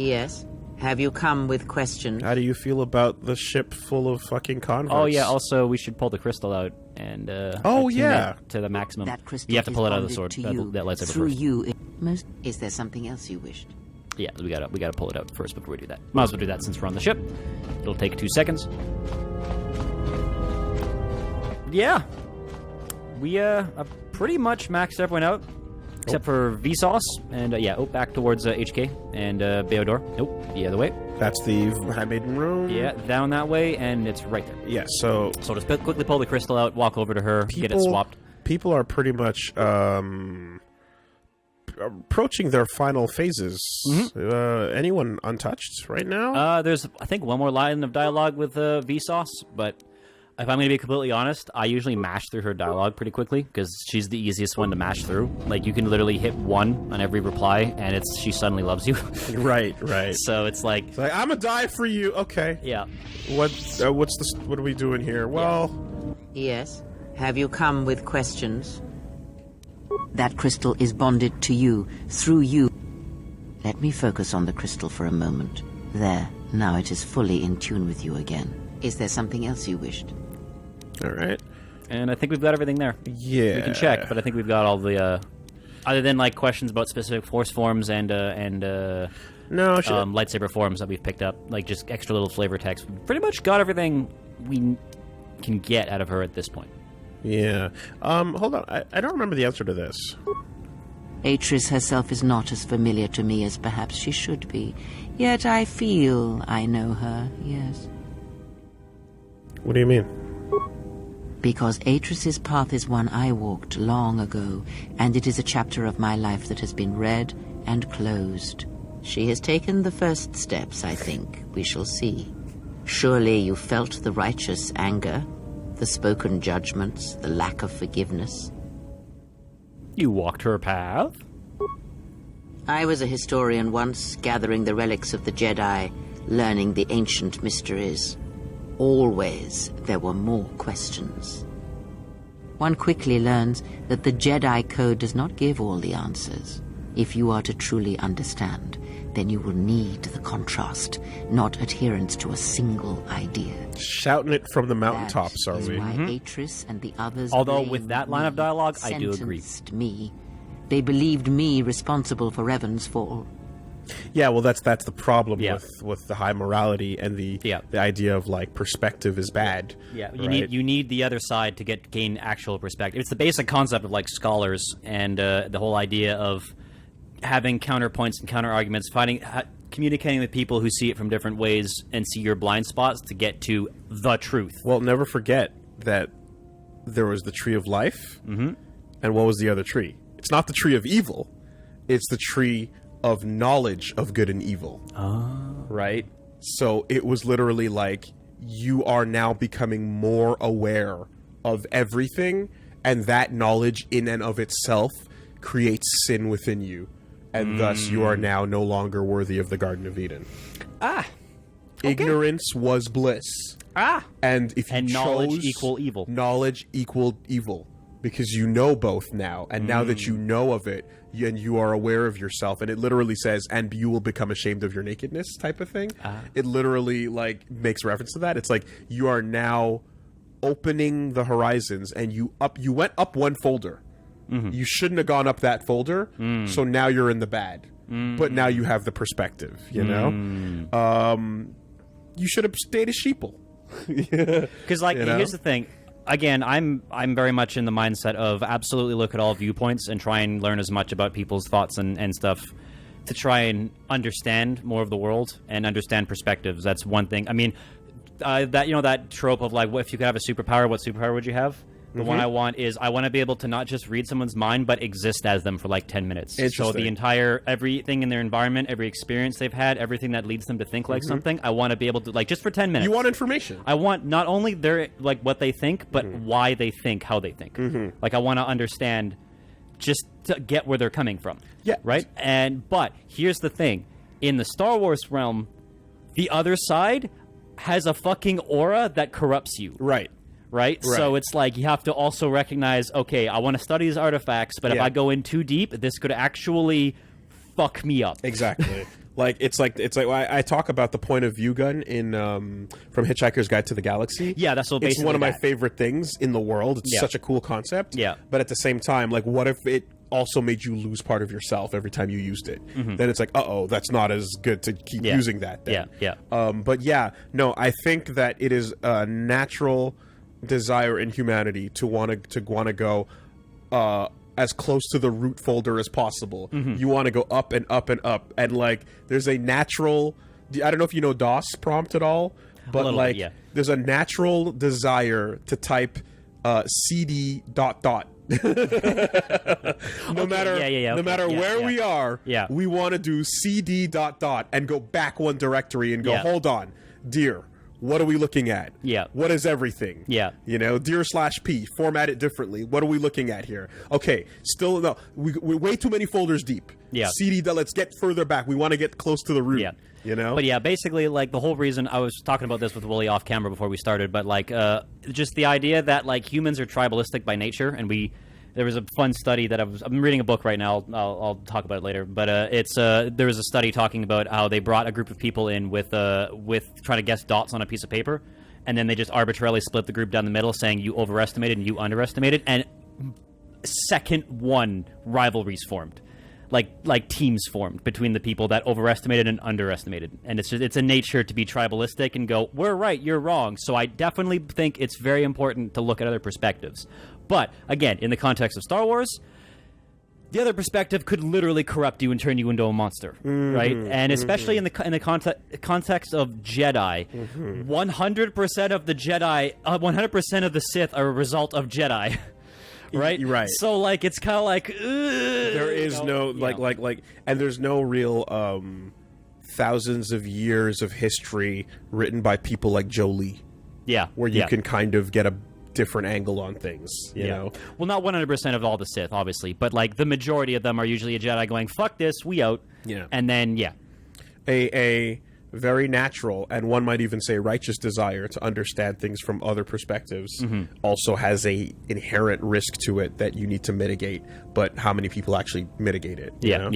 Yes. Have you come with questions? How do you feel about the ship full of fucking converts? Oh yeah. Also, we should pull the crystal out and Oh, attune yeah. it to the maximum. That crystal You have to pull it out of the is sword. bonded to you, That lightsaber through first. you. Is there something else you wished? Yeah, we gotta pull it out first before we do that. Might as well do that since we're on the ship. It'll take 2 seconds. Yeah, we pretty much maxed everyone out except for Vsauce and back towards HK and Beodor. Nope, the other way. That's the Handmaiden room. Yeah, down that way, and it's right there. Yeah. So just quickly pull the crystal out, walk over to her, get it swapped. People are pretty much approaching their final phases. Anyone untouched right now? There's, I think, one more line of dialogue with Vsauce, but if I'm going to be completely honest, I usually mash through her dialogue pretty quickly because she's the easiest one to mash through. Like, you can literally hit 1 on every reply, and she suddenly loves you. Right. So it's like, I'm gonna die for you. Okay. yeah. What are we doing here? Well, Yes. Have you come with questions? That crystal is bonded to you, through you. Let me focus on the crystal for a moment. There. Now it is fully in tune with you again. Is there something else you wished? all right. And I think we've got everything there. Yeah. We can check, but I think we've got all the, other than, like, questions about specific force forms and lightsaber forms that we've picked up, like, just extra little flavor text. We've pretty much got everything we can get out of her at this point. Yeah. Hold on. I don't remember the answer to this. Atris herself is not as familiar to me as perhaps she should be. Yet I feel I know her, yes. What do you mean? Because Atris's path is one I walked long ago, and it is a chapter of my life that has been read and closed. She has taken the first steps, I think. We shall see. Surely you felt the righteous anger, the spoken judgments, the lack of forgiveness. You walked her path? I was a historian once, gathering the relics of the Jedi, learning the ancient mysteries. Always there were more questions. One quickly learns that the Jedi Code does not give all the answers. If you are to truly understand, then you will need the contrast, not adherence to a single idea. Shouting it from the mountaintops, are we? That is why Atris and the others Although with that line of dialogue, I do agree. sentenced me. They believed me responsible for Revan's fall. Yeah, well, that's the problem Yeah. with the high morality and the idea of, like, perspective is bad. Yeah, right? you need the other side to gain actual perspective. It's the basic concept of, like, scholars and the whole idea of having counterpoints and counter arguments, communicating with people who see it from different ways and see your blind spots to get to the truth. Well, never forget that there was the tree of life, and what was the other tree? It's not the tree of evil. It's the tree of knowledge of good and evil. Right? So it was literally like, you are now becoming more aware of everything, and that knowledge in and of itself creates sin within you, and thus you are now no longer worthy of the Garden of Eden. Okay. Ignorance was bliss. And if you knowledge chose, equal evil. Knowledge equal evil. Because you know both now, and now that you know of it, and you are aware of yourself, and it literally says, and you will become ashamed of your nakedness type of thing. It literally, like, makes reference to that. It's like, you are now opening the horizons, and you went up one folder. You shouldn't have gone up that folder, so now you're in the bad. But now you have the perspective, you know? You should have stayed a sheeple. Because, like, here's the thing. Again, I'm very much in the mindset of absolutely look at all viewpoints and try and learn as much about people's thoughts and stuff to try and understand more of the world and understand perspectives. That's one thing. I mean, that trope of, like, what if you could have a superpower, what superpower would you have? The one I want is I want to be able to not just read someone's mind, but exist as them for like 10 minutes. So the entire, everything in their environment, every experience they've had, everything that leads them to think like something, I want to be able to, like, just for 10 minutes. You want information. I want not only their, like, what they think, but why they think, how they think. Like, I want to understand just to get where they're coming from. Yeah. Right? But here's the thing. In the Star Wars realm, the other side has a fucking aura that corrupts you. Right? So it's like you have to also recognize, okay, I want to study these artifacts, but if I go in too deep, this could actually fuck me up. Exactly. Like it's like I talk about the point of view gun in from Hitchhiker's Guide to the Galaxy. Yeah, that's what basically it's one of my favorite things in the world. It's such a cool concept. Yeah. But at the same time, like, what if it also made you lose part of yourself every time you used it? Then it's like, that's not as good to keep using that. Then. Yeah. But yeah, no, I think that it is a natural desire in humanity to want to go as close to the root folder as possible. You want to go up and up and up, and like there's a natural, I don't know if you know DOS prompt at all, but like there's a natural desire to type CD ... no matter where we are, we want to do CD ... and go back one directory and go, hold on, dear, what are we looking at? Yeah. What is everything? Yeah. You know, dir/p, format it differently. What are we looking at here? Okay, still, no, we're way too many folders deep. Yeah. CD, let's get further back. We want to get close to the root. Yeah. You know? But yeah, basically, like, the whole reason I was talking about this with Woolie off camera before we started, but, like, just the idea that, like, humans are tribalistic by nature, and there was a fun study that I'm reading a book right now. I'll talk about it later. But there was a study talking about how they brought a group of people in with trying to guess dots on a piece of paper, and then they just arbitrarily split the group down the middle, saying you overestimated and you underestimated, and second one rivalries formed, like teams formed between the people that overestimated and underestimated, and it's a nature to be tribalistic and go, we're right, you're wrong. So I definitely think it's very important to look at other perspectives. But, again, in the context of Star Wars, the other perspective could literally corrupt you and turn you into a monster, right? And especially in the context of Jedi, 100% of the Jedi, 100% of the Sith are a result of Jedi, right? Right. So, like, it's kind of like... there is no, and there's no real thousands of years of history written by people like Jolie. Yeah. Where you can kind of get a different angle on things, you know? Well, not 100% of all the Sith, obviously, but, like, the majority of them are usually a Jedi going, fuck this, we out. Yeah. And then, a very natural, and one might even say righteous desire to understand things from other perspectives also has a inherent risk to it that you need to mitigate, but how many people actually mitigate it? You know?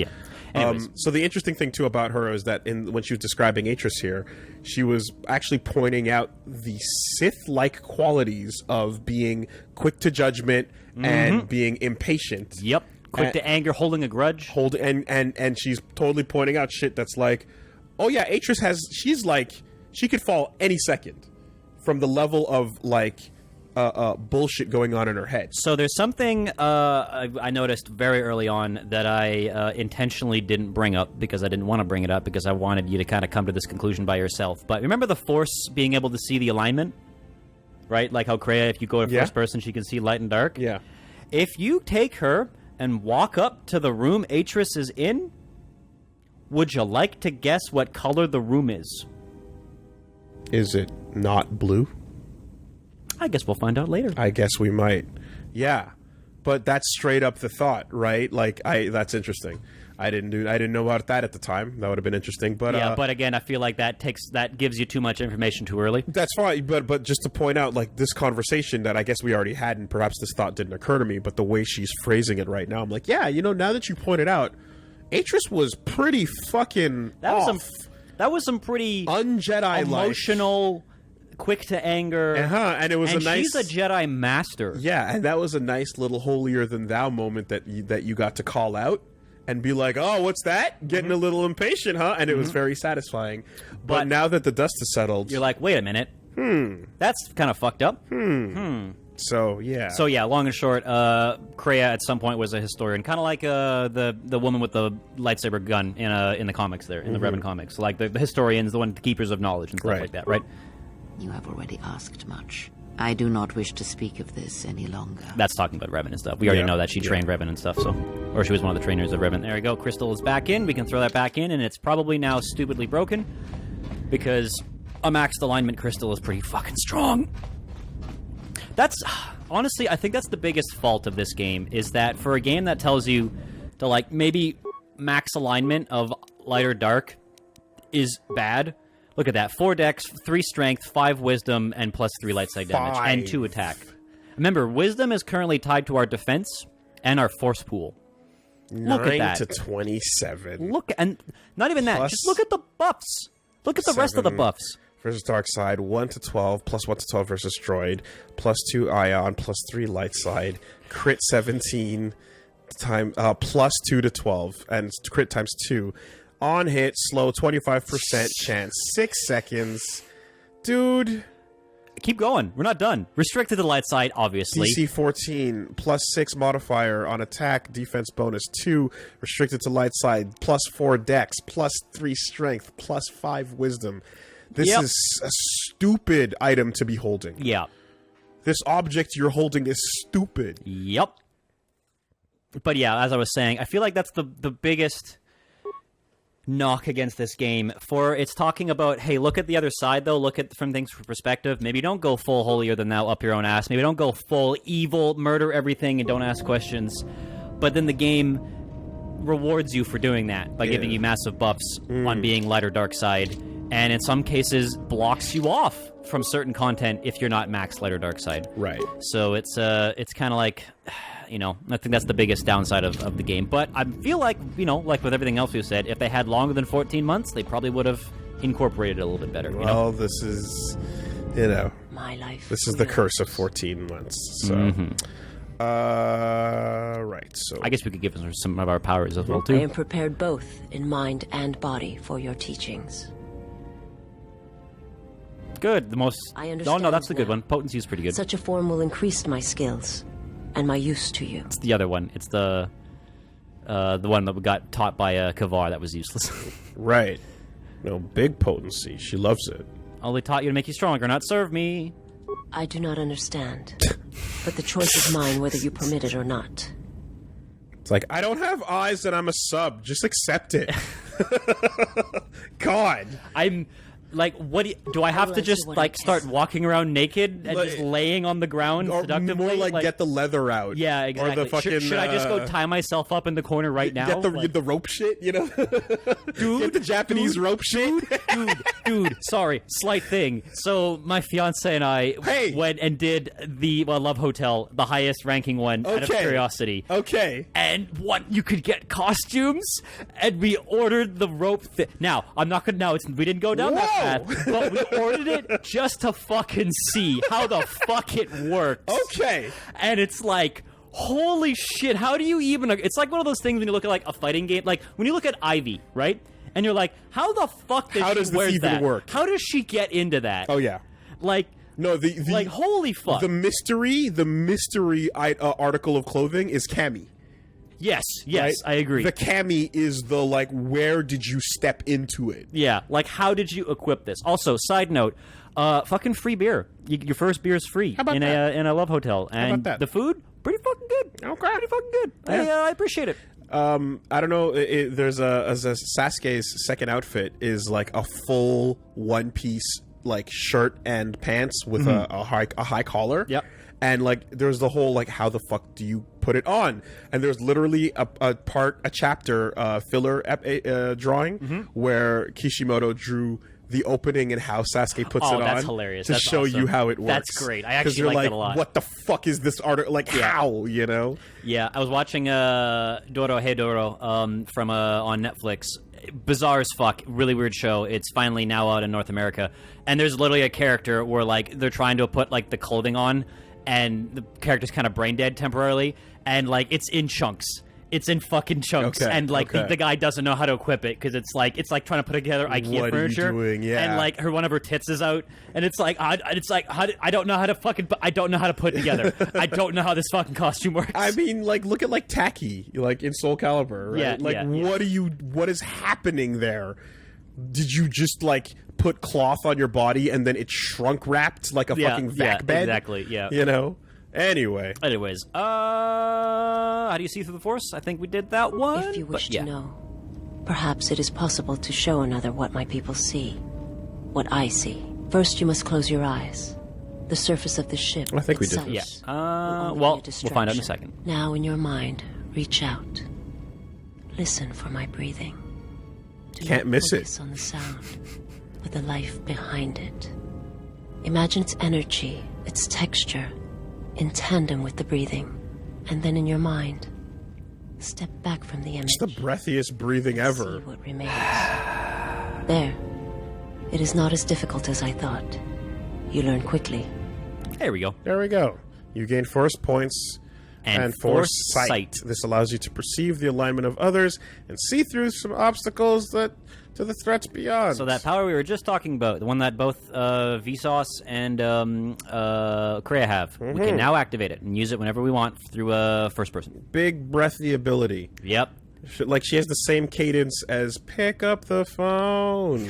So the interesting thing too about her is that when she was describing Atris here, she was actually pointing out the Sith-like qualities of being quick to judgment and being impatient. Yep. Quick to anger, holding a grudge. And she's totally pointing out shit that's like, oh yeah, Atris she could fall any second from the level of like bullshit going on in her head. So there's something I noticed very early on that I intentionally didn't bring up because I didn't want to bring it up because I wanted you to kind of come to this conclusion by yourself. But remember the Force being able to see the alignment? Right? Like how Kreia, if you go to first person, she can see light and dark? Yeah. If you take her and walk up to the room Atris is in, would you like to guess what color the room is? Is it not blue? I guess we'll find out later. I guess we might. Yeah. But that's straight up the thought, right? Like that's interesting. I didn't know about that at the time. That would have been interesting. But yeah, but again, I feel like that gives you too much information too early. That's fine, but just to point out, like, this conversation that I guess we already had, and perhaps this thought didn't occur to me, but the way she's phrasing it right now, I'm like, yeah, now that you point it out, Atris was pretty fucking That was some pretty un-Jedi emotional, quick to anger. And it was she's a Jedi master. Yeah, and that was a nice little holier than thou moment that you got to call out and be like, oh, what's that? Getting a little impatient, huh? And it was very satisfying. But now that the dust has settled, you're like, wait a minute. That's kind of fucked up. So yeah. So yeah, long and short, Kreia at some point was a historian, kind of like the woman with the lightsaber gun in the comics there, in the Revan comics. Like the historians, the keepers of knowledge and stuff like that, right? You have already asked much. I do not wish to speak of this any longer. That's talking about Revan and stuff. We already know that she trained Revan and stuff, or she was one of the trainers of Revan. There we go. Crystal is back in. We can throw that back in, and it's probably now stupidly broken because a maxed alignment crystal is pretty fucking strong. That's honestly, I think that's the biggest fault of this game, is that for a game that tells you to like maybe max alignment of light or dark is bad. Look at that. 4 dex, 3 strength, 5 wisdom, and plus 3 light side damage, and 2 attack. Remember, wisdom is currently tied to our defense and our force pool. Look at 9 that. to 27. Look, and not even that. Plus Just look at the buffs. Look at the rest of the 7 buffs. Versus dark side, 1 to 12, plus 1 to 12 versus droid, plus 2 ion, plus 3 light side, crit 17 plus 2 to 12, and crit times 2. On hit, slow 25% chance, 6 seconds. Dude. Keep going. We're not done. Restricted to the light side, obviously. DC 14, plus 6 modifier on attack, defense bonus 2, restricted to light side, plus 4 dex, plus 3 strength, plus 5 wisdom. This is a stupid item to be holding. Yeah. This object you're holding is stupid. Yep. But yeah, as I was saying, I feel like that's the biggest knock against this game. For it's talking about, hey, look at the other side, though. Look at from things from perspective. Maybe don't go full holier than thou up your own ass. Maybe don't go full evil, murder everything, and don't ask questions. But then the game rewards you for doing that by giving you massive buffs on being light or dark side. And in some cases, blocks you off from certain content if you're not max light or dark side. Right. So it's kind of like, I think that's the biggest downside of the game. But I feel like, like with everything else we've said, if they had longer than 14 months, they probably would have incorporated it a little bit better. Well, this is, my life. This is the curse of 14 months. So, right. So I guess we could give them some of our powers as well I too. am prepared both in mind and body for your teachings. Good. The most. I understand No, that's the good now. one. Potency is pretty good. Such a form will increase my skills and my use to you. It's the other one. It's the one that we got taught by Kavar that was useless. right. No, big potency. She loves it. Only taught you to make you stronger, not serve me. I do not understand, but the choice is mine whether you permit it or not. It's like, I don't have eyes and I'm a sub. Just accept it. God. I'm like, what do I have to Otherwise, just what like I start guess. walking around naked and just laying on the ground Or seductively? more like get the leather out. Yeah, exactly. Or the fucking, should I just go tie myself up in the corner right now? Get Like- the rope shit, Dude, get the Japanese rope shit. Dude, sorry, slight thing. So my fiance and I went and did the Love Hotel, the highest ranking one out of curiosity. Okay. And you could get costumes, and we ordered the rope. Now I'm not gonna. Now we didn't go down that path, but we ordered it just to fucking see how the fuck it works. Okay. And it's like, holy shit, how do you even... It's like one of those things when you look at like a fighting game, like when you look at Ivy, right? And you're like, how the fuck does she wear that? Work? How does she get into that? Oh, yeah. Like... No, like, holy fuck. The mystery article of clothing is cami. Yes, Right? I agree. The cami is the, like, where did you step into it? Yeah, like, how did you equip this? Also, side note, fucking free beer. Your first beer is free in a Love Hotel. And the food, pretty fucking good. Okay. Pretty fucking good. Yeah. I appreciate it. I don't know. There's a Sasuke's second outfit is like a full one-piece like shirt and pants with a high collar. Yep. And like there's the whole like how the fuck do you put it on? And there's literally a chapter filler drawing where Kishimoto drew the opening and how Sasuke puts it on. That's hilarious. To That's show awesome. you how it works. That's great. I actually you're like like that a lot. What the fuck is this art? Like how, Yeah, I was watching Doro Hey Doro from on Netflix. Bizarre as fuck, really weird show. It's finally now out in North America, and there's literally a character where like they're trying to put like the clothing on, and the character's kind of brain dead temporarily, and like it's in chunks. It's in fucking chunks, and like the guy doesn't know how to equip it because it's like trying to put together IKEA furniture. What are you doing? Yeah, and like one of her tits is out, and it's like I don't know how to put together. I don't know how this fucking costume works. I mean, like look at like Taki, like in Soul Calibur, right? Yeah, like yeah. What is happening there? Did you just like put cloth on your body and then it shrunk wrapped like a fucking vac bed? Exactly. Yeah. Anyways, how do you see through the Force? I think we did that one. If you wish to know, perhaps it is possible to show another what my people see, what I see. First, you must close your eyes. The surface of the ship I think we did. itself Yeah. will only Well, be a we'll find out in a distraction. second. Now, in your mind, reach out. Listen for my breathing. Do Can't not miss it. focus on the sound, but the life behind it. Imagine its energy, its texture, in tandem with the breathing, and then in your mind, Step back from the image. It's the breathiest breathing ever. See what remains. There. It is not as difficult as I thought. You learn quickly. There we go. There we go. You gain force points and force sight. This allows you to perceive the alignment of others and see through some obstacles to the threats beyond. So that power we were just talking about, the one that both Vsauce and Kreia have, we can now activate it and use it whenever we want through first person. Big breathy ability. Yep. Like she has the same cadence as "pick up the phone"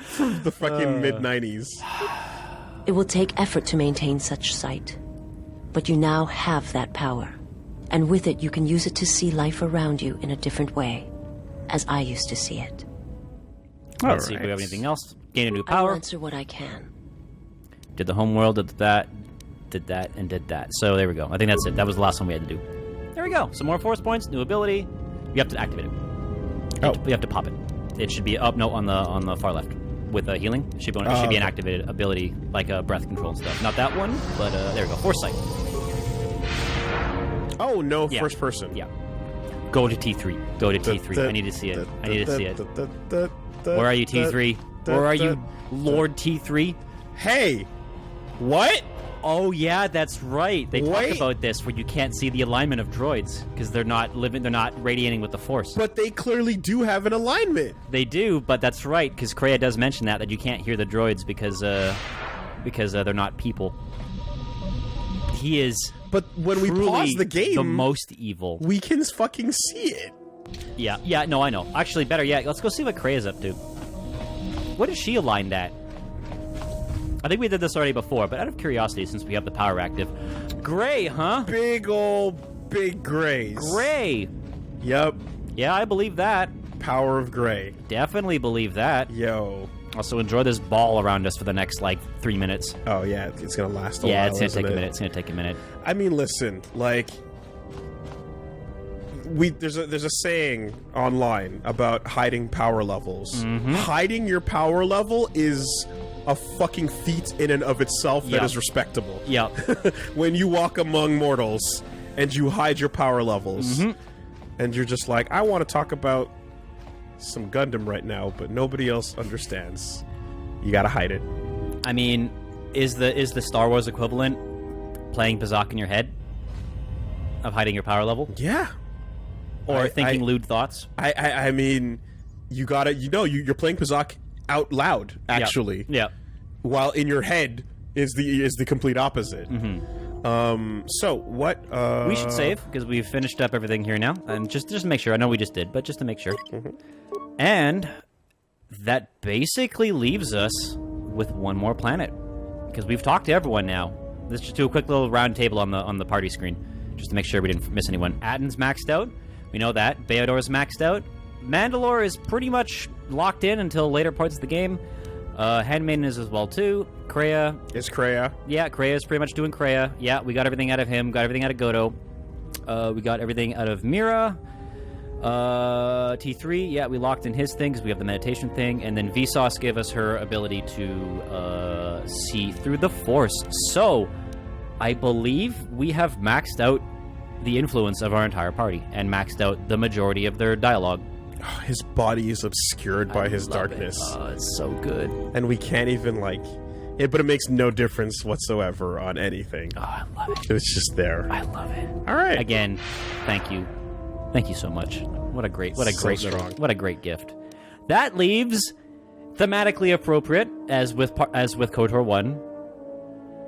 from the fucking mid-90s. It will take effort to maintain such sight. But you now have that power. And with it, you can use it to see life around you in a different way, as I used to see it. Let's see if we have anything else. Gain a new I power. will answer what I can. Did the homeworld, did that, and did that. So there we go. I think that's it. That was the last one we had to do. There we go. Some more force points, new ability. You have to activate it. You have to pop it. It should be up, no, on the far left. With healing, it should be an activated ability, like breath control and stuff. Not that one, but there we go. Foresight. Oh, no, first person. Yeah. Go to T3. Go to T3. I need to see it. I need to see it. Where are you, T3? Where are you, Lord T3? Hey! What? Oh, yeah, that's right. They talk about this, where you can't see the alignment of droids, because they're not radiating with the Force. But they clearly do have an alignment. They do, but that's right, because Kreia does mention that you can't hear the droids because they're not people. He is. But when we pause the game, the most evil. We can fucking see it. Yeah, no, I know. Actually, better yet, let's go see what Kreia's up to. What is she aligned at? I think we did this already before, but out of curiosity, since we have the power active, Gray, huh? Big grays. Gray. Yep. Yeah, I believe that. Power of gray. Definitely believe that. Yo. Also, enjoy this ball around us for the next, 3 minutes. Oh, yeah, it's gonna last a while, Yeah, it's gonna take a minute. It's gonna take a minute. I mean, listen, there's a saying online about hiding power levels. Mm-hmm. Hiding your power level is a fucking feat in and of itself that is respectable. Yep. When you walk among mortals and you hide your power levels, and you're just like, I want to talk about some Gundam right now, but nobody else understands. You gotta hide it. I mean, is the Star Wars equivalent playing Pazak in your head of hiding your power level? Yeah. Or thinking lewd thoughts? I mean, you gotta, you're playing Pazak out loud, actually. Yeah. While in your head is the complete opposite. So what? We should save because we've finished up everything here now, and just to make sure. I know we just did, but just to make sure. And that basically leaves us with one more planet because we've talked to everyone now. Let's just do a quick little round table on the party screen just to make sure we didn't miss anyone. Aten's maxed out. We know that. Beodor's maxed out. Mandalore is pretty much locked in until later parts of the game. Handmaiden is as well, too. Kreia. Is Kreia? Yeah, Kreia is pretty much doing Kreia. Yeah, we got everything out of him. Got everything out of Goto. We got everything out of Mira. T3, yeah, we locked in his thing because we have the meditation thing. And then Vsauce gave us her ability to see through the Force. So, I believe we have maxed out the influence of our entire party and maxed out the majority of their dialogue. His body is obscured by his darkness. Oh, it's so good. And we can't even, it, but it makes no difference whatsoever on anything. Oh, I love it. It's just there. I love it. All right. Again, thank you. Thank you so much. What a great gift. That leaves, thematically appropriate, as with KOTOR 1,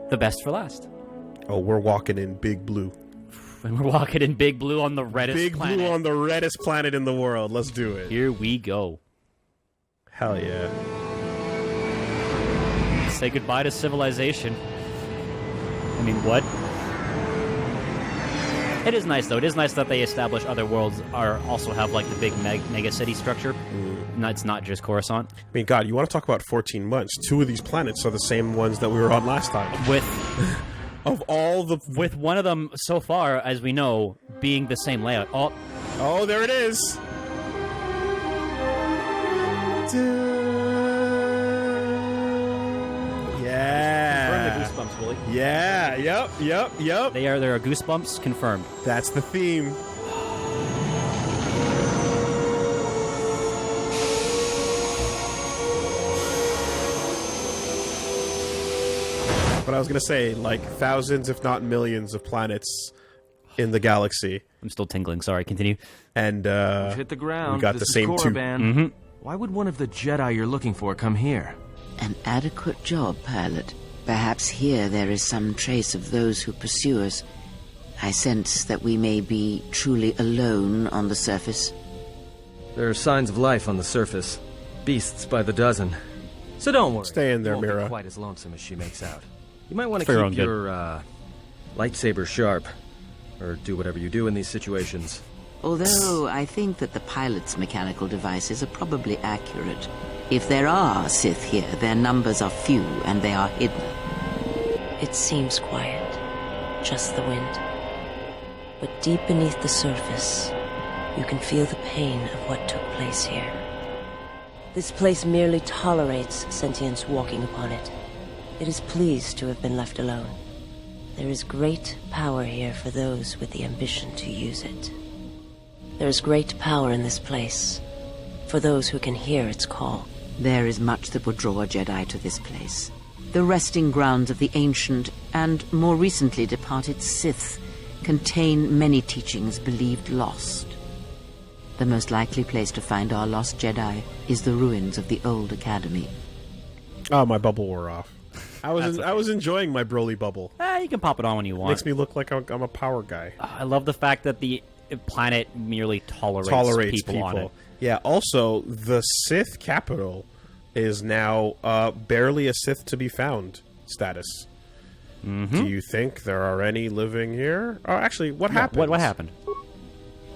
the best for last. Oh, we're walking in Big Blue. And we're walking in Big Blue on the reddest planet. Big Blue on the reddest planet in the world. Let's do it. Here we go. Hell yeah. Say goodbye to civilization. I mean, what? It is nice, though. It is nice that they establish other worlds also have, the big mega city structure. It's not just Coruscant. I mean, God, you want to talk about 14 months. 2 of these planets are the same ones that we were on last time. With one of them so far, as we know, being the same layout. Oh, there it is. Yeah. Confirm the Goosebumps Woolie. Yeah, yep. There are goosebumps confirmed. That's the theme. But I was going to say, like, thousands, if not millions, of planets in the galaxy. I'm still tingling. Sorry, continue. And hit the ground. we got this the same two. Korriban. Why would one of the Jedi you're looking for come here? An adequate job, pilot. Perhaps here there is some trace of those who pursue us. I sense that we may be truly alone on the surface. There are signs of life on the surface. Beasts by the dozen. So don't worry. Stay in there, It won't Mira. be quite as lonesome as she makes out. You might want For your to own keep good. your lightsaber sharp. Or do whatever you do in these situations. Although I think that the pilot's mechanical devices are probably accurate. If there are Sith here, their numbers are few and they are hidden. It seems quiet, just the wind. But deep beneath the surface, you can feel the pain of what took place here. This place merely tolerates sentience walking upon it. It is pleased to have been left alone. There is great power here for those with the ambition to use it. There is great power in this place for those who can hear its call. There is much that would draw a Jedi to this place. The resting grounds of the ancient and more recently departed Sith contain many teachings believed lost. The most likely place to find our lost Jedi is the ruins of the old academy. Oh, my bubble wore off. I was enjoying my Broly bubble. You can pop it on when you want. Makes me look like I'm a power guy. I love the fact that the planet merely tolerates people on it. Yeah, also, the Sith capital is now barely a Sith to be found status. Do you think there are any living here? Oh, actually, what happened? What happened?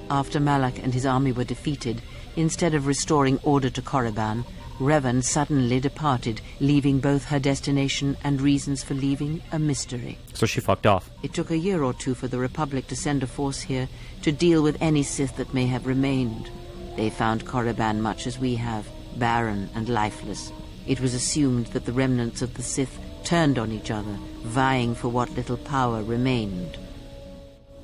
After Malak and his army were defeated, instead of restoring order to Korriban, Revan suddenly departed, leaving both her destination and reasons for leaving a mystery. So she fucked off. It took a year or two for the Republic to send a force here to deal with any Sith that may have remained. They found Korriban much as we have, barren and lifeless. It was assumed that the remnants of the Sith turned on each other, vying for what little power remained.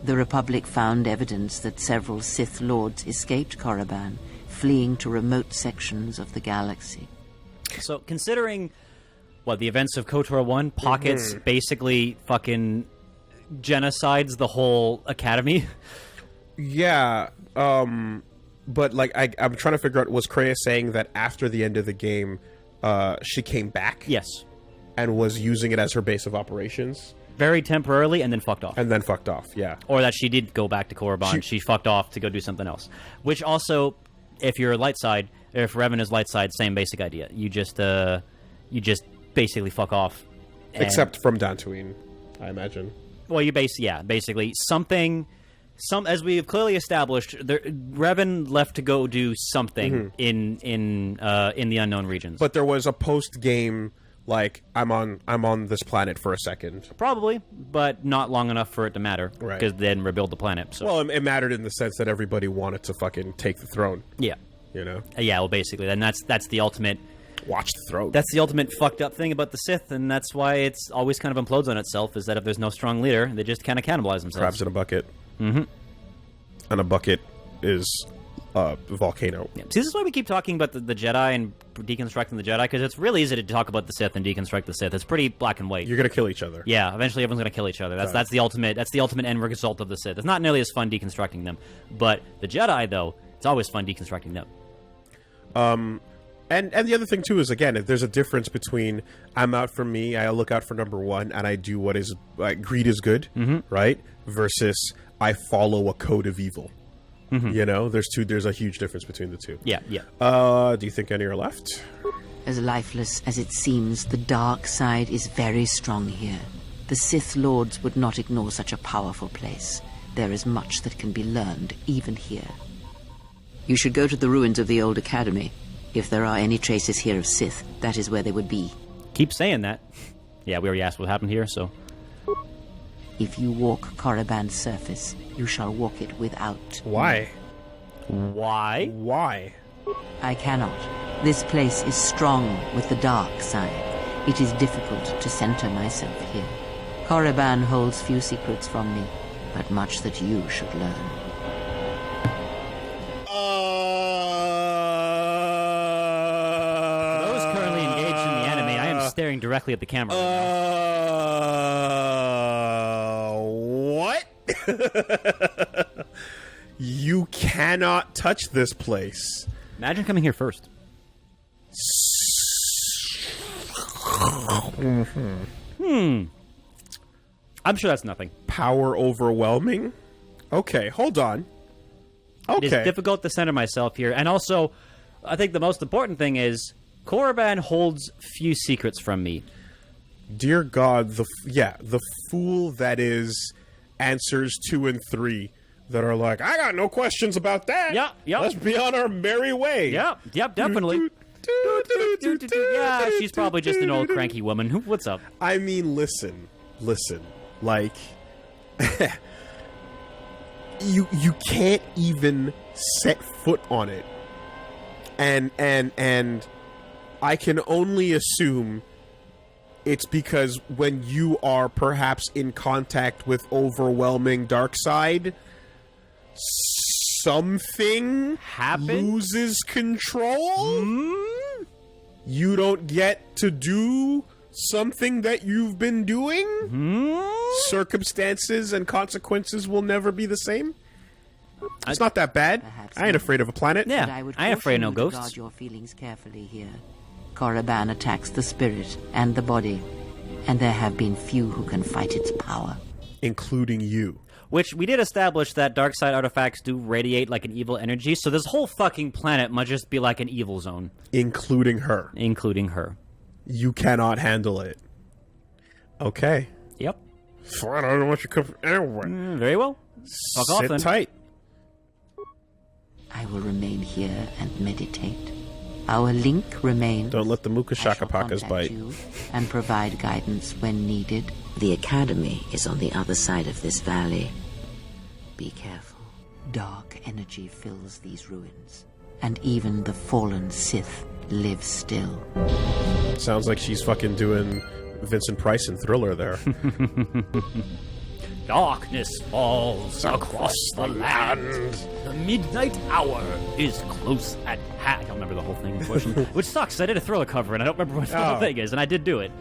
The Republic found evidence that several Sith lords escaped Korriban, fleeing to remote sections of the galaxy. So, considering, the events of KOTOR 1, Pockets basically fucking genocides the whole academy. Yeah, but, I'm trying to figure out, was Kreia saying that after the end of the game, she came back? Yes. And was using it as her base of operations? Very temporarily, and then fucked off. And then fucked off, yeah. Or that she did go back to Korriban. She fucked off to go do something else. Which also, if you're light side, if Revan is light side, same basic idea. You just basically fuck off. Except from Dantooine, I imagine. Well, basically something. As we have clearly established, Revan left to go do something in the unknown regions. But there was a post game. I'm on this planet for a second. Probably, but not long enough for it to matter. Right. Because then rebuild the planet. So. Well, it mattered in the sense that everybody wanted to fucking take the throne. Yeah. You know? Yeah, well, basically. Then that's the ultimate... Watch the throne. That's the ultimate fucked up thing about the Sith, and that's why it's always kind of implodes on itself, is that if there's no strong leader, they just kind of cannibalize themselves. Crabs in a bucket. Mm-hmm. And a bucket is... volcano. Yeah. See, this is why we keep talking about the Jedi and deconstructing the Jedi, because it's really easy to talk about the Sith and deconstruct the Sith. It's pretty black and white. You're gonna kill each other. Yeah, eventually everyone's gonna kill each other. That's the ultimate end result of the Sith. It's not nearly as fun deconstructing them, but the Jedi, though, it's always fun deconstructing them. And the other thing too is, again, if there's a difference between I'm out for me, I look out for number one, and I do what is greed is good, right? Versus I follow a code of evil. You know, there's a huge difference between the two. Yeah. Do you think any are left? As lifeless as it seems, the dark side is very strong here. The Sith Lords would not ignore such a powerful place. There is much that can be learned, even here. You should go to the ruins of the old academy. If there are any traces here of Sith, that is where they would be. Keep saying that. Yeah, we already asked what happened here, so... If you walk Korriban's surface, you shall walk it without. Why? Why? Why? I cannot. This place is strong with the dark side. It is difficult to center myself here. Korriban holds few secrets from me, but much that you should learn. For those currently engaged in the anime, I am staring directly at the camera right What? You cannot touch this place. now. Imagine coming here first. I'm sure that's nothing. Power overwhelming? Okay, hold on. It is Okay. difficult to center myself here. And also, I think the most important thing is Korriban holds few secrets from me. Dear God, the fool that is answers 2 and 3 that are like, I got no questions about that. Yeah. Let's be on our merry way. Yep, definitely. Yeah, she's probably just an old cranky woman. What's up? I mean, listen. Like, you can't even set foot on it. And I can only assume it's because when you are perhaps in contact with overwhelming dark side, something loses control. You don't get to do something that you've been doing. Circumstances and consequences will never be the same. It's not that bad. Perhaps I ain't not. afraid of a planet. Yeah, But I would I ain't afraid of no caution you to ghosts. guard your feelings carefully here. Korriban attacks the spirit and the body, and there have been few who can fight its power. Including you. Which we did establish that dark side artifacts do radiate like an evil energy, so this whole fucking planet might just be like an evil zone. Including her. Including her. You cannot handle it. Okay. Yep. Fine, I don't want you to come anyway. Very well. Fuck off Sit then. tight. I will remain here and meditate. Our link remains. Don't let the I shall Mukashakapakas contact bite. you and provide guidance when needed. The academy is on the other side of this valley. Be careful. Dark energy fills these ruins, and even the fallen Sith live still. Sounds like she's fucking doing Vincent Price in Thriller there. Darkness falls across the land. The midnight hour is close at hand. I don't remember the whole thing, unfortunately. Which sucks. I did a Thriller cover, and I don't remember what the whole thing is, and I did do it.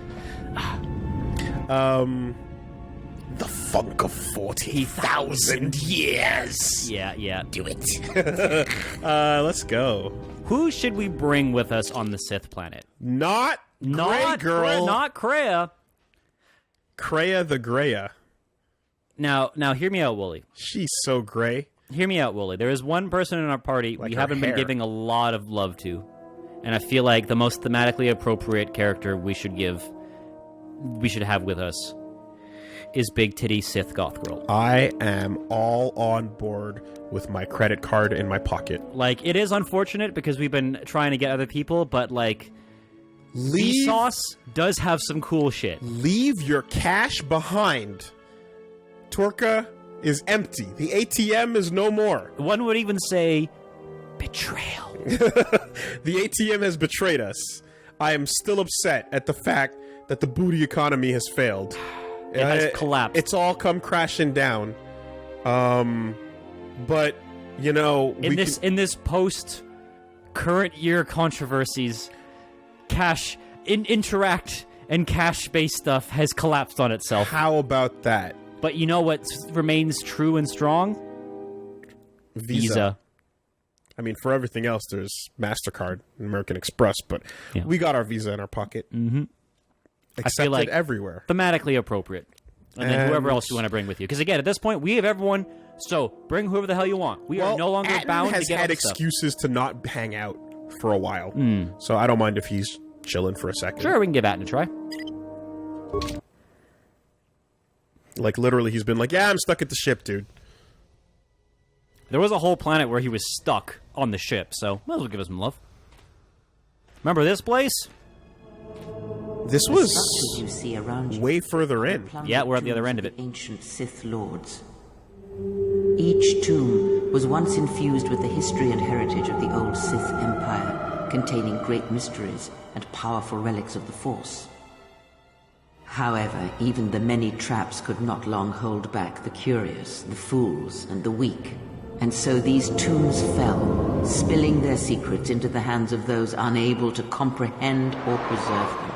The funk of 40,000 years. Yeah. Do it. Let's go. Who should we bring with us on the Sith planet? Not Grey Girl. Not Kreia. Kreia the Greya. Now, hear me out, Woolie. She's so gray. Hear me out, Woolie. There is one person in our party Like we her haven't been hair. giving a lot of love to. And I feel like the most thematically appropriate character we should have with us is Big Titty Sith Goth Girl. I am all on board with my credit card in my pocket. Like, it is unfortunate because we've been trying to get other people, but, like, Leave, Vsauce does have some cool shit. leave your cash behind. Torka is empty. The ATM is no more. One would even say betrayal. The ATM has betrayed us. I am still upset at the fact that the booty economy has failed. It has collapsed. It's all come crashing down. But you know, In this post current year controversies, interact and cash based stuff has collapsed on itself. how about that? But you know what remains true and strong? Visa. I mean, for everything else, there's MasterCard and American Express, but Yeah. we got our Visa in our pocket. Mm-hmm. Accepted like everywhere. Thematically appropriate. And then whoever And- else you want to bring with you. Because again, at this point, we have everyone. So bring whoever the hell you want. We are no longer Atten bound has to get had all this stuff. excuses to not hang out for a while, so I don't mind if he's chilling for a second. Sure, we can give Atten a try. Like literally, he's been like, "Yeah, I'm stuck at the ship, dude." There was a whole planet where he was stuck on the ship, so might as well give us some love. Remember this place? This The was structures you see around you way further in. Yeah, we're at the other end of it. Ancient Sith lords. Each tomb was once infused with the history and heritage of the old Sith Empire, containing great mysteries and powerful relics of the Force. However, even the many traps could not long hold back the curious, the fools, and the weak. And so these tombs fell, spilling their secrets into the hands of those unable to comprehend or preserve them.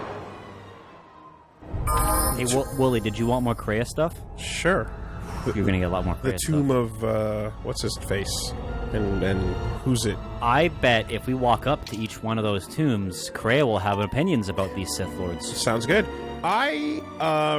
Hey, Woolie, did you want more Kreia stuff? Sure. You're gonna get a lot more Kreia The tomb stuff. of what's his face, and who's it? I bet if we walk up to each one of those tombs, Kreia will have opinions about these Sith Lords. Sounds good. I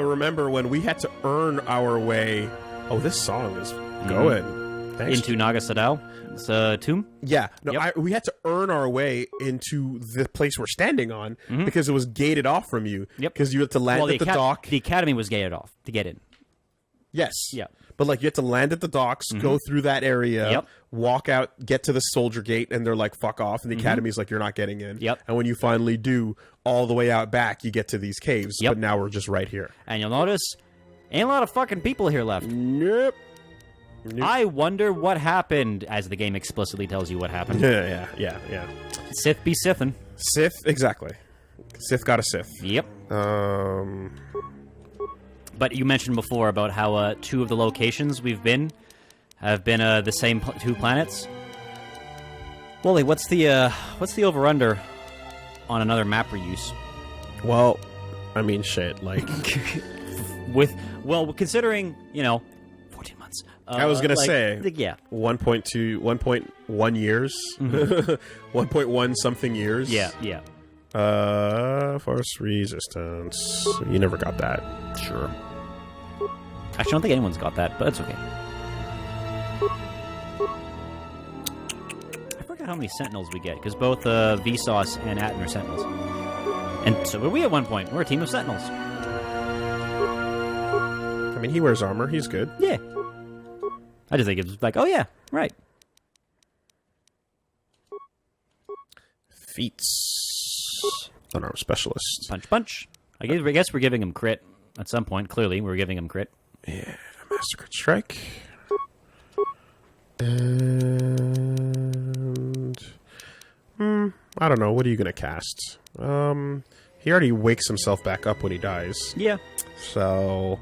remember when we had to earn our way. Oh, this song is going. Thanks. Into Naga Sadow's tomb? Yeah. No, Yep. we had to earn our way into the place we're standing on because it was gated off from you. Yep. Because you had to land at the dock. The academy was gated off to get in. Yes. Yeah. But like you had to land at the docks, go through that area, Yep. walk out, get to the soldier gate, and they're like, fuck off. And the academy's like, you're not getting in. Yep. And when you finally do, all the way out back, you get to these caves. Yep. But now we're just right here. And you'll notice, ain't a lot of fucking people here left. Nope. I wonder what happened, as the game explicitly tells you what happened. Yeah. Sith be Sithin'. Sith, exactly. Sith got a Sith. Yep. But you mentioned before about how 2 of the locations we've been have been the same 2 planets. Woolie, what's the over/under on another map reuse? Well, I mean, shit, like... Considering, 14 months. I was going to say... Yeah. 1.1 years? 1.1 something years? Yeah. Force resistance. You never got that. Sure. Actually, I don't think anyone's got that, but it's okay. I forgot how many Sentinels we get, because both Vsauce and Atten are Sentinels. And so were we at one point. We're a team of Sentinels. I mean, he wears armor. He's good. Yeah. I just think it's like, oh yeah, right. Feats. Unarmed specialist. Punch. I guess we're giving him crit at some point. Clearly, we're giving him crit. Yeah, Massacre Strike. And... I don't know. What are you going to cast? He already wakes himself back up when he dies. Yeah. So...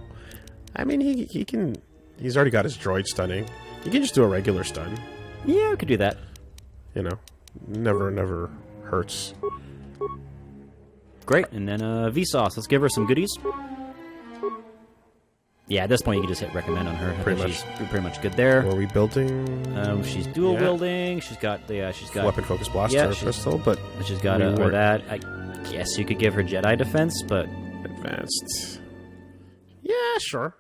I mean, he can... He's already got his droid stunning. He can just do a regular stun. Yeah, we could do that. Never hurts. Great. And then Vsauce. Let's give her some goodies. Yeah, at this point you can just hit recommend on her. She's pretty much good there. Were we building? She's dual wielding. She's got weapon focus blaster pistol, but she's got that. I guess you could give her Jedi defense, but advanced. Yeah, sure.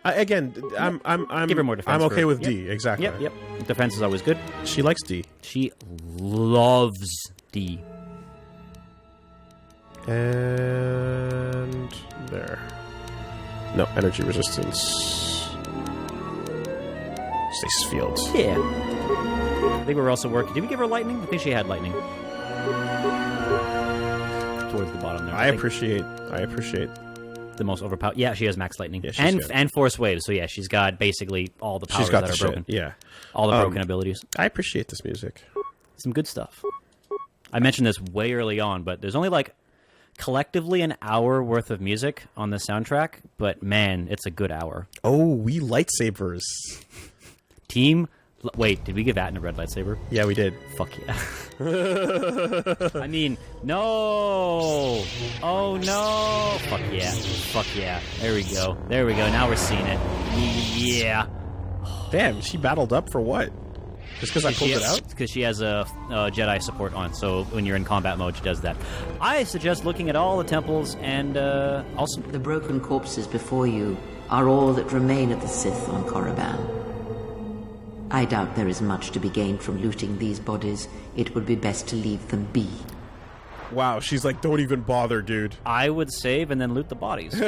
Again, I'm give her more defense. I'm okay with D. Exactly. Yep. Defense is always good. She likes D. She loves D. And there. No, energy resistance. Stasis field. Yeah. I think we're also working. Did we give her lightning? I think she had lightning. Towards the bottom there. I appreciate the most overpowered. Yeah, she has max lightning. Yeah, and force waves. So yeah, she's got basically all the powers that are broken. Yeah. All the broken abilities. I appreciate this music. Some good stuff. I mentioned this way early on, but there's only collectively an hour worth of music on the soundtrack, but man, it's a good hour. Oh, we lightsabers. Wait, did we give Atten a red lightsaber? Yeah, we did. Fuck yeah. I mean, no! Oh no! Fuck yeah. There we go. Now we're seeing it. Yeah. Damn, she battled up for what? Just because I pulled it out? Because she has a Jedi support on, so when you're in combat mode, she does that. I suggest looking at all the temples and also... The broken corpses before you are all that remain of the Sith on Korriban. I doubt there is much to be gained from looting these bodies. It would be best to leave them be. Wow, she's like, don't even bother, dude. I would save and then loot the bodies.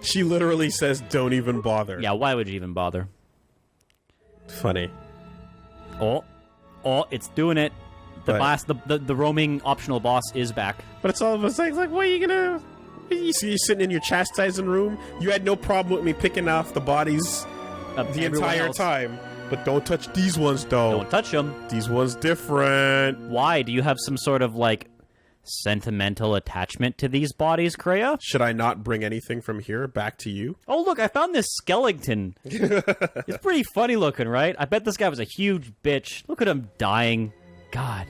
She literally says, don't even bother. Yeah, why would you even bother? Funny. Oh, it's doing it. The roaming optional boss is back. But it's all of us like, what are you gonna... You see you sitting in your chastising room? You had no problem with me picking off the bodies the entire time. But don't touch these ones, though. Don't touch them. These ones different. Why? Do you have some sort of, sentimental attachment to these bodies, Kreia. Should I not bring anything from here back to you? Oh, look, I found this skeleton. It's pretty funny looking, right? I bet this guy was a huge bitch. Look at him dying. God.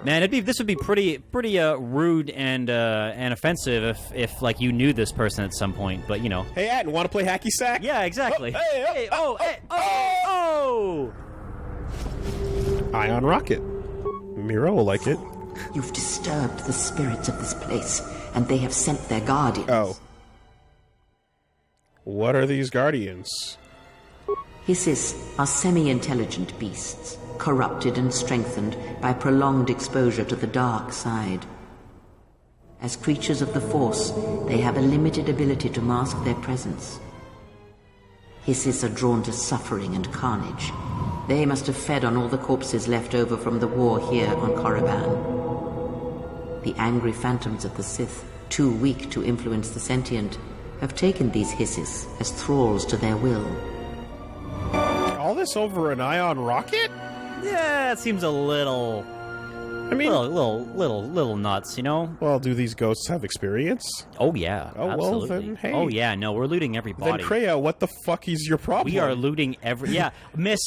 Man, this would be pretty rude and offensive if like you knew this person at some point. But you know, hey, Atten, want to play hacky sack? Yeah, exactly. Oh! Ion rocket. Mira will like it. You've disturbed the spirits of this place, and they have sent their guardians. Oh. What are these guardians? Hissis are semi-intelligent beasts, corrupted and strengthened by prolonged exposure to the dark side. As creatures of the Force, they have a limited ability to mask their presence. Hissis are drawn to suffering and carnage. They must have fed on all the corpses left over from the war here on Korriban. The angry phantoms of the Sith, too weak to influence the sentient, have taken these Hissis as thralls to their will. All this over an ion rocket? Yeah, it seems a little... I mean... Little nuts, you know? Well, do these ghosts have experience? Oh, yeah. Oh, absolutely. well, then, hey. Oh, yeah, no, we're looting every body. Then, Kreia, what the fuck is your problem? We are looting every... Yeah, Miss,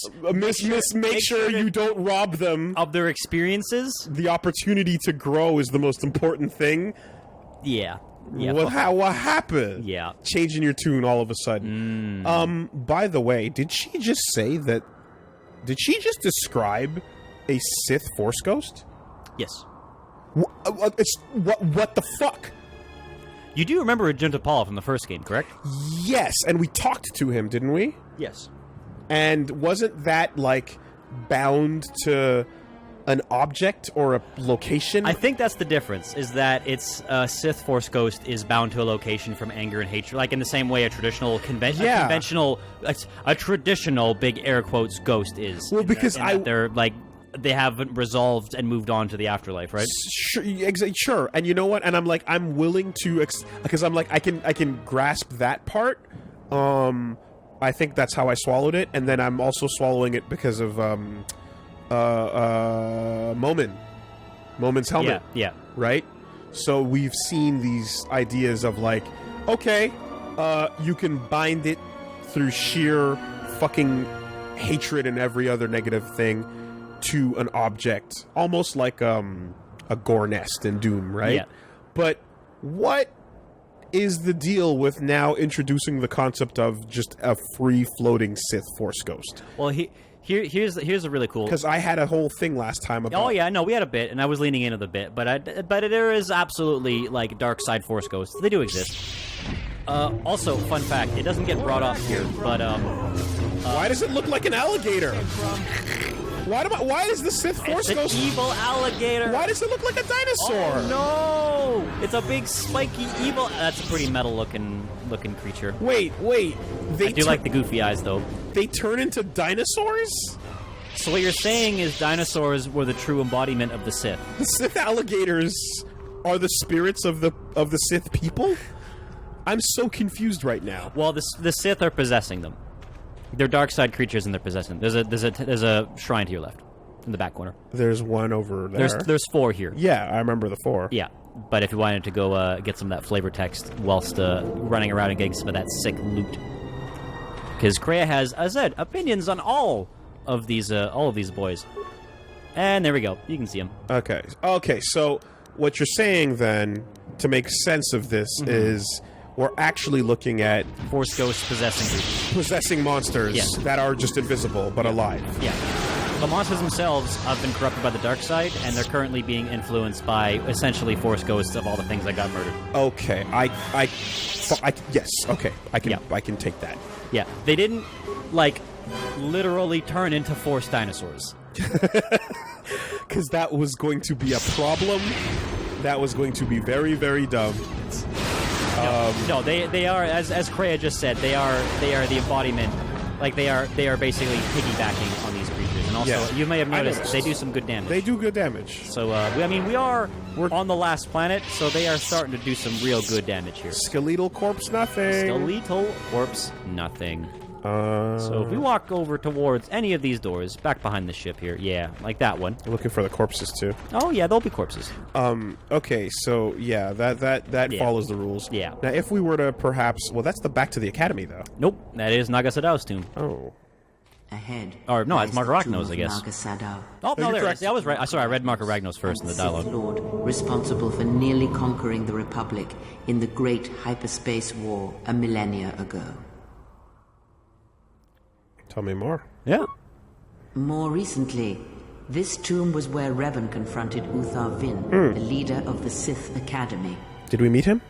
make sure you don't rob them of their experiences. The opportunity to grow is the most important thing. Yeah. Yeah, what happened? Yeah. Changing your tune all of a sudden. By the way, did she just say that... Did she just describe a Sith Force Ghost? Yes. What the fuck? You do remember Ajunta from the first game, correct? Yes, and we talked to him, didn't we? Yes. And wasn't that, like, bound to an object or a location? I think that's the difference, is that it's Sith Force Ghost is bound to a location from anger and hatred, like in the same way a traditional a traditional big air quotes ghost is. Well, because they're like they haven't resolved and moved on to the afterlife, right? Sure. And you know what? And I'm like, I'm willing to, because I'm like, I can grasp that part. I think that's how I swallowed it, and then I'm also swallowing it because of Moment's helmet. Yeah. Right? So we've seen these ideas of like, okay, you can bind it through sheer fucking hatred and every other negative thing to an object, almost like a gore nest in Doom, right? Yeah. But what is the deal with now introducing the concept of just a free-floating Sith Force Ghost? Well, here's a really cool... Because I had a whole thing last time about... Oh, yeah, no, we had a bit, and I was leaning into the bit, but there is absolutely, like, dark side Force Ghosts. They do exist. Also, fun fact, it doesn't get brought up here, but, why does it look like an alligator? Why is the Sith Force Ghost... It's an evil alligator! Why does it look like a dinosaur? Oh, no! It's a big, spiky, evil... That's a pretty metal-looking creature. Wait. I do like the goofy eyes, though. They turn into dinosaurs? So what you're saying is dinosaurs were the true embodiment of the Sith. The Sith alligators are the spirits of the Sith people? I'm so confused right now. Well, the Sith are possessing them. They're dark side creatures and they're possessing them. There's a shrine to your left, in the back corner. There's one over there. There's 4 here. Yeah, I remember the 4. Yeah, but if you wanted to go get some of that flavor text whilst running around and getting some of that sick loot, because Kreia has, as I said, opinions on all of these boys. And there we go. You can see them. Okay. So what you're saying then, to make sense of this, is we're actually looking at Force Ghosts possessing monsters that are just invisible but alive. Yeah. The monsters themselves have been corrupted by the dark side, and they're currently being influenced by essentially Force Ghosts of all the things that got murdered. Okay. Yes. Okay. I can take that. Yeah. They didn't like literally turn into Force dinosaurs. Because that was going to be a problem. That was going to be very, very dumb. No, they are, as Kreia just said, they are the embodiment. Like they are basically piggybacking on these creatures, and also you may have noticed they do some good damage. They do good damage. So we're on the last planet, so they are starting to do some real good damage here. Skeletal corpse, nothing. Skeletal corpse, nothing. So if we walk over towards any of these doors, back behind the ship here, yeah, like that one. Looking for the corpses too. Oh yeah, there'll be corpses. Okay, so yeah, that follows the rules. Yeah. Now, if we were to perhaps, well, that's the back to the academy though. Nope, that is Naga Sadow's tomb. Oh. Ahead. Or no, it's lies Marco the tomb Ragnos, of I guess. Naga Sadow, Oh no, you're there it correct. is. I was right. Sorry, I read Marco Ragnos first in the Sith dialogue. Lord responsible for nearly conquering the Republic in the Great Hyperspace War a millennia ago. Tell me more. Yeah. More recently, this tomb was where Revan confronted Uthar Vin, the leader of the Sith Academy. Did we meet him?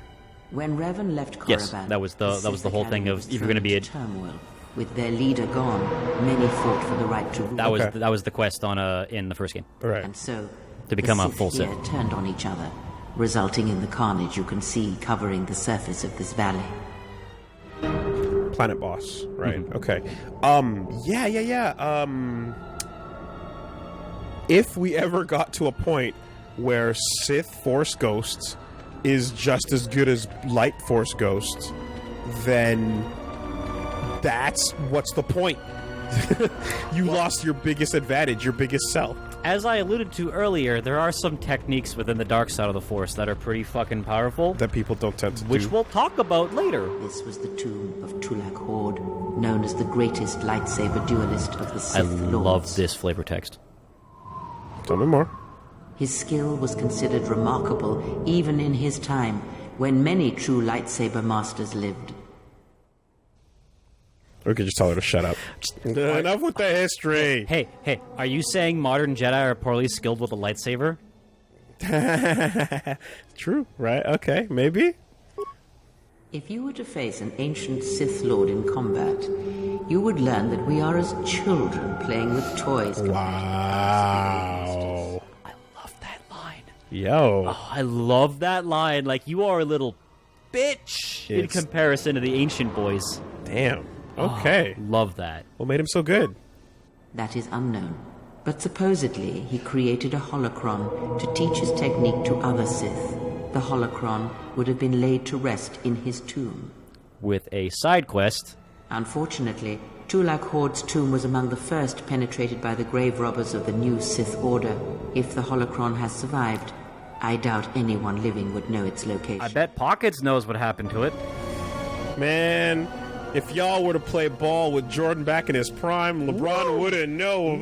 When Revan left Korriban, Yes, that was the Sith whole thing Academy of was if you're going to be a thrown into turmoil. With their leader gone, many fought for the right to rule. that was the quest on in the first game. All right. And so, To become the a full Sith here Sith. turned on each other, resulting in the carnage you can see covering the surface of this valley. Planet boss. Right. Okay. Yeah. If we ever got to a point where Sith Force Ghosts is just as good as Light Force Ghosts, then what's the point? You lost your biggest advantage, your biggest self. As I alluded to earlier, there are some techniques within the dark side of the Force that are pretty fucking powerful, That people don't tend to which do. we'll talk about later. This was the tomb of Tulak Hord, known as the greatest lightsaber duelist of the Sith I Lords. love this flavor text. Tell me more. His skill was considered remarkable even in his time, when many true lightsaber masters lived. We could just tell her to shut up. Enough with the history. Hey, are you saying modern Jedi are poorly skilled with a lightsaber? True, right? Okay, maybe. If you were to face an ancient Sith Lord in combat, you would learn that we are as children playing with toys. Wow. I love that line. Yo. Oh, I love that line. Like, you are a little bitch in It's- comparison to the ancient boys. Damn. Okay. Love that. What made him so good? That is unknown. But supposedly, he created a holocron to teach his technique to other Sith. The holocron would have been laid to rest in his tomb. With a side quest. Unfortunately, Tulak Hord's tomb was among the first penetrated by the grave robbers of the new Sith Order. If the holocron has survived, I doubt anyone living would know its location. I bet Pockets knows what happened to it. Man, if y'all were to play ball with Jordan back in his prime, LeBron wouldn't know.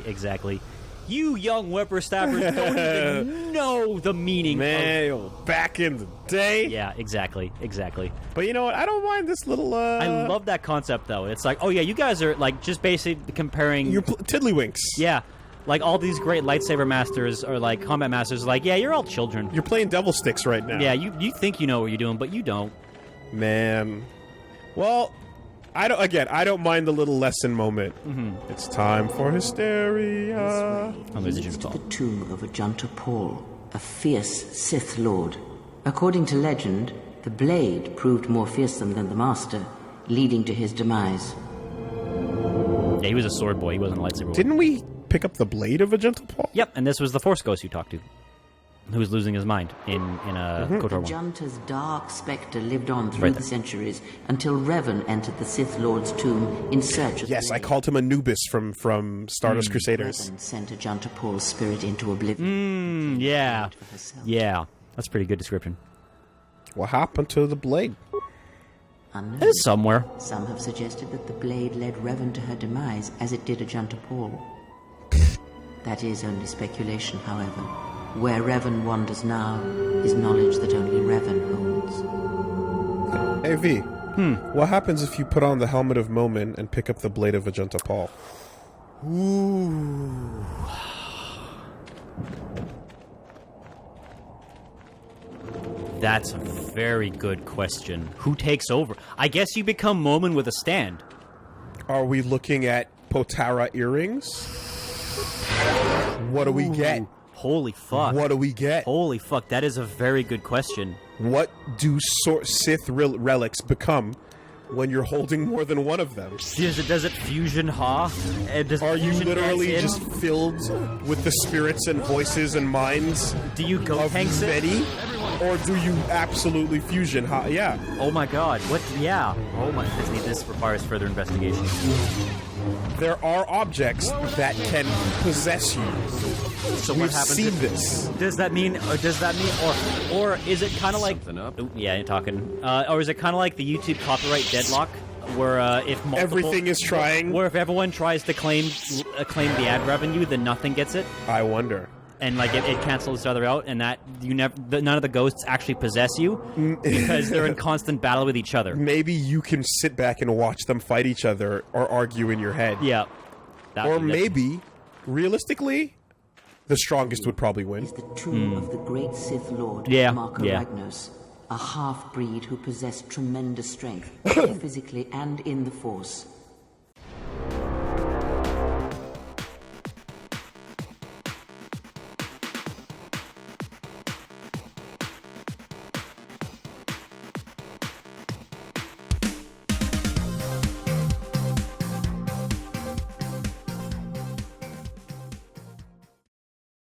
Exactly. You young whippersnappers don't even know the meaning Man, back in the day. Yeah, exactly. But you know what? I don't mind this little. I love that concept, though. It's like, oh yeah, you guys are like just basically comparing. You're tiddlywinks. Yeah, like all these great lightsaber masters or like combat masters. Like, yeah, you're all children. You're playing devil sticks right now. Yeah, you think you know what you're doing, but you don't. Man. Well, I don't mind the little lesson moment. It's time for hysteria. Oh, there's a Leads gym to ball. the tomb of Ajanta Paul, a fierce Sith Lord. According to legend, the blade proved more fearsome than the master, leading to his demise. Yeah, he was a sword boy. He wasn't a lightsaber boy. Didn't we pick up the blade of a gentle Paul? Yep, and this was the Force Ghost you talked to, who was losing his mind in KOTOR 1. Ajanta's dark spectre lived on through Right the there. centuries until Revan entered the Sith Lord's tomb in search of the Yes, I blade. called him Anubis from Stardust Crusaders. Revan sent Ajanta Paul's spirit into oblivion. Yeah, For herself. yeah, that's a pretty good description. What happened to the blade? Unknown. It's somewhere. Some have suggested that the blade led Revan to her demise, as it did Ajanta Paul. That is only speculation, however. Where Revan wanders now is knowledge that only Revan holds. Hey V. What happens if you put on the helmet of Momin and pick up the blade of Ajanta Paul? Ooh. That's a very good question. Who takes over? I guess you become Momin with a stand. Are we looking at Potara earrings? What do we get? Holy fuck. What do we get? Holy fuck, that is a very good question. What do Sith relics become when you're holding more than one of them. Does it fusion ha? Are you literally just filled with the spirits and voices and minds do you go of tanks many? Or do you absolutely fusion ha? Yeah. Oh my god, what? Yeah. Oh my, this requires further investigation. There are objects that can possess you. So We've what happens seen if, this. Does that mean, or is it kind of like... Ooh, yeah, you're talking. Or is it kind of like the YouTube copyright deadlock, where if multiple... Everything is trying? Where if everyone tries to claim the ad revenue, then nothing gets it? I wonder. And like it cancels each other out, and that none of the ghosts actually possess you because they're in constant battle with each other. Maybe you can sit back and watch them fight each other or argue in your head. Yeah. Or maybe, realistically, the strongest would probably win. Is the tomb of the great Sith Lord, Marco Ragnos, a half-breed who possessed tremendous strength, both physically and in the Force.